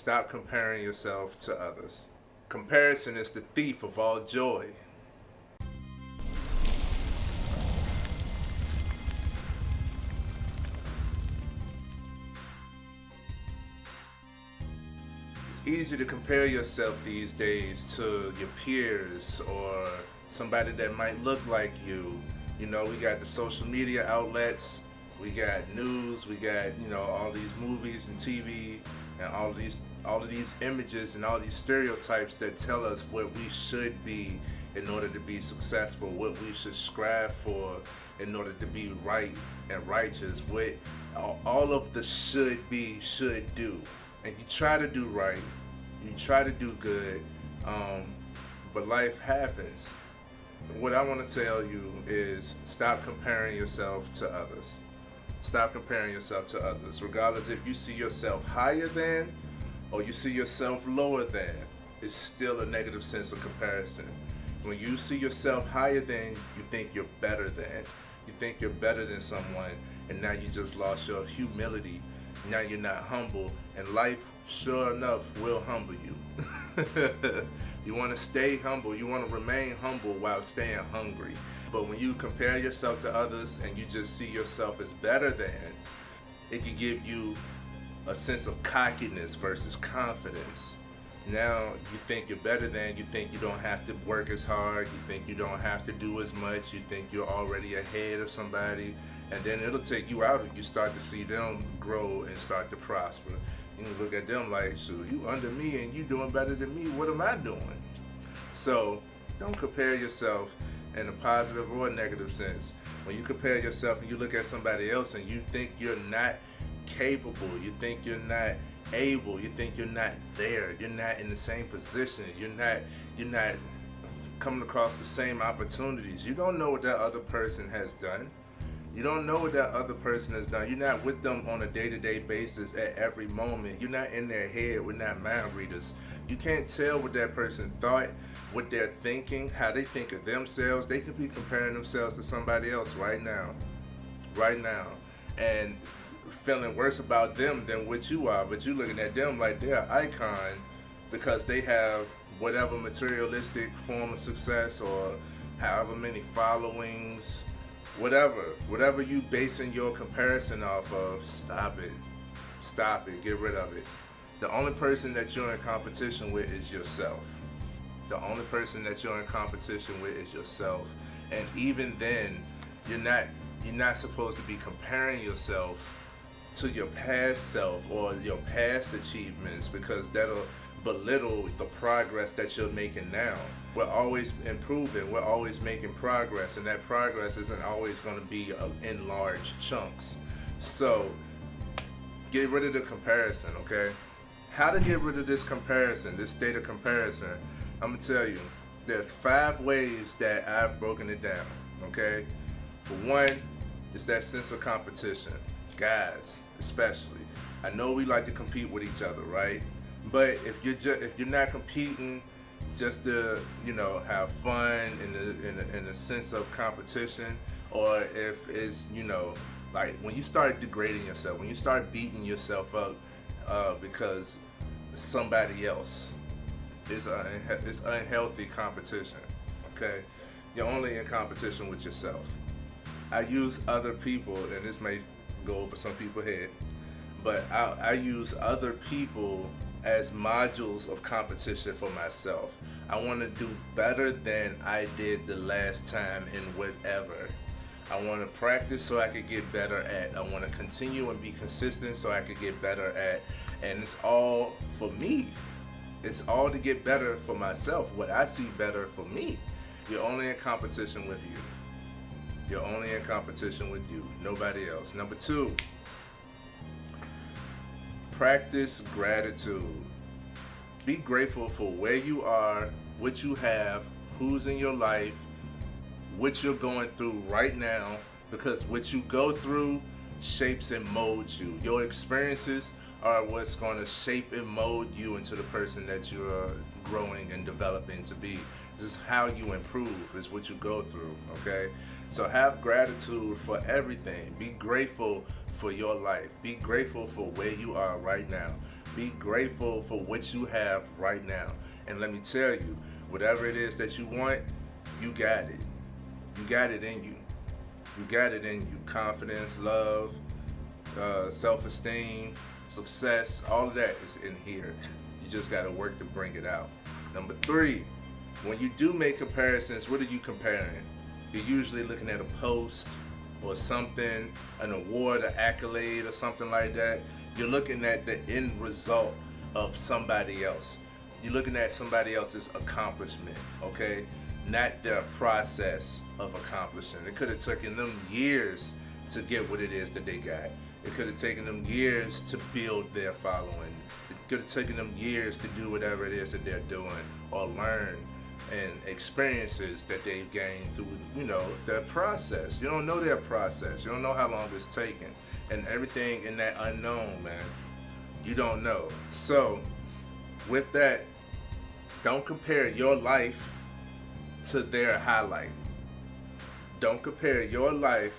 Stop comparing yourself to others. Comparison is the thief of all joy. It's easy to compare yourself these days to your peers or somebody that might look like you. You know, we got the social media outlets, we got news, we got, all these movies and TV and all of these images and all these stereotypes that tell us what we should be in order to be successful, what we should strive for in order to be right and righteous, what all of the should be, should do. And you try to do right, you try to do good, but life happens. What I want to tell you is stop comparing yourself to others. Stop comparing yourself to others, regardless if you see yourself higher than or you see yourself lower than. It's still a negative sense of comparison. When you see yourself higher than, you think you're better than. You think you're better than someone, and now you just lost your humility. Now you're not humble, and life, sure enough, will humble you. You want to stay humble. You want to remain humble while staying hungry. But when you compare yourself to others and you just see yourself as better than, it can give you a sense of cockiness versus confidence. Now you think you're better than, you think you don't have to work as hard, you think you don't have to do as much, you think you're already ahead of somebody, and then it'll take you out and you start to see them grow and start to prosper. You look at them like, shoot, you under me and you doing better than me, what am I doing? So don't compare yourself in a positive or negative sense. When you compare yourself and you look at somebody else and you think you're not capable, you think you're not able, you think you're not there, you're not in the same position, you're not coming across the same opportunities. You don't know what that other person has done. You don't know what that other person has done. You're not with them on a day-to-day basis at every moment. You're not in their head. We're not mind readers. You can't tell what that person thought, what they're thinking, how they think of themselves. They could be comparing themselves to somebody else right now, and feeling worse about them than what you are. But you're looking at them like they're an icon because they have whatever materialistic form of success or however many followings. Whatever you basing your comparison off of, stop it, get rid of it. The only person that you're in competition with is yourself. The only person that you're in competition with is yourself. And even then, you're not supposed to be comparing yourself to your past self or your past achievements, because that'll belittle the progress that you're making now. We're always improving, we're always making progress, and that progress isn't always going to be in large chunks. So get rid of the comparison, okay? How to get rid of this comparison, this state of comparison? I'm gonna tell you, there's 5 ways that I've broken it down, okay? For one, it's that sense of competition. Guys, especially. I know we like to compete with each other, right? But if you're not competing just to have fun in a sense of competition, or if it's like when you start degrading yourself, when you start beating yourself up because somebody else is unhealthy competition. Okay, you're only in competition with yourself. I use other people, and this may go over some people's head, but I use other people as modules of competition for myself. I want to do better than I did the last time in whatever. I want to practice so I could get better at. I want to continue and be consistent so I could get better at. And it's all for me. It's all to get better for myself, what I see better for me. You're only in competition with you. You're only in competition with you, nobody else. Number 2, practice gratitude. Be grateful for where you are, what you have, who's in your life, what you're going through right now, because what you go through shapes and molds you. Your experiences are what's going to shape and mold you into the person that you're growing and developing to be. This is how you improve, is what you go through, okay? So have gratitude for everything. Be grateful for your life. Be grateful for where you are right now. Be grateful for what you have right now. And let me tell you, whatever it is that you want, you got it. You got it in you. You got it in you. Confidence, love, self-esteem, success, all of that is in here. You just got to work to bring it out. Number 3, when you do make comparisons, what are you comparing? You're usually looking at a post or something, an award, an accolade, or something like that. You're looking at the end result of somebody else. You're looking at somebody else's accomplishment, okay? Not their process of accomplishing. It could have taken them years to get what it is that they got. It could have taken them years to build their following. It could have taken them years to do whatever it is that they're doing or learn and experiences that they've gained through, their process. You don't know their process. You don't know how long it's taken. And everything in that unknown, man, you don't know. So, with that, don't compare your life to their highlight. Don't compare your life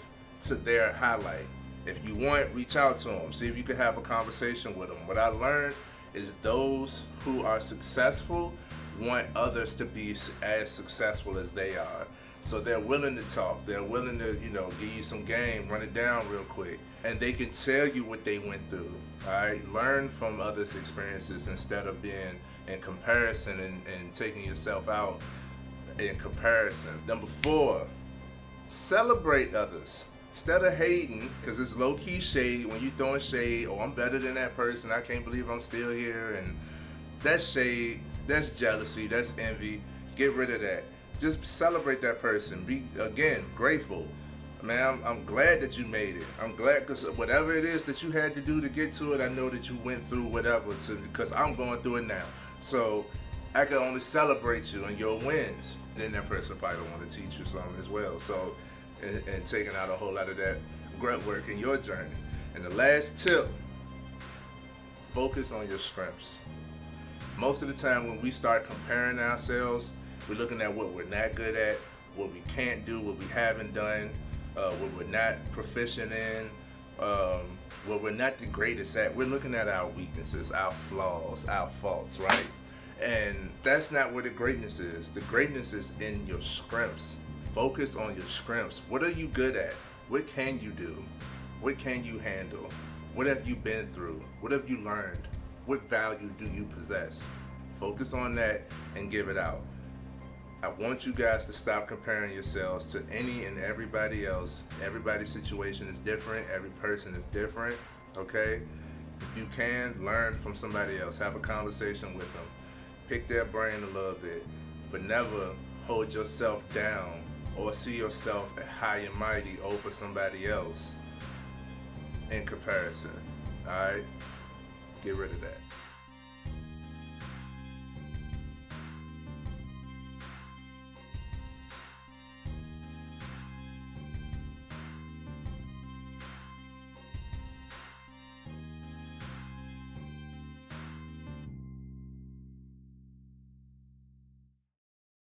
to their highlight. If you want, reach out to them. See if you can have a conversation with them. What I learned is those who are successful want others to be as successful as they are. So they're willing to talk. They're willing to, give you some game, run it down real quick. And they can tell you what they went through. All right? Learn from others' experiences instead of being in comparison and taking yourself out in comparison. Number 4, celebrate others. Instead of hating, because it's low-key shade when you throwing shade, oh, I'm better than that person, I can't believe I'm still here, and that's shade, that's jealousy, that's envy. Get rid of that. Just celebrate that person. Be, again, grateful. Man, I'm glad that you made it. I'm glad because whatever it is that you had to do to get to it, I know that you went through whatever, because I'm going through it now. So I can only celebrate you and your wins. Then that person probably want to teach you something as well. So, and taking out a whole lot of that grunt work in your journey. And the last tip, focus on your strengths. Most of the time when we start comparing ourselves, we're looking at what we're not good at, what we can't do, what we haven't done, what we're not proficient in, what we're not the greatest at. We're looking at our weaknesses, our flaws, our faults, right? And that's not where the greatness is. The greatness is in your strengths. Focus on your strengths. What are you good at? What can you do? What can you handle? What have you been through? What have you learned? What value do you possess? Focus on that and give it out. I want you guys to stop comparing yourselves to any and everybody else. Everybody's situation is different. Every person is different, okay? If you can, learn from somebody else. Have a conversation with them. Pick their brain a little bit, but never hold yourself down or see yourself high and mighty over somebody else in comparison. All right? Get rid of that.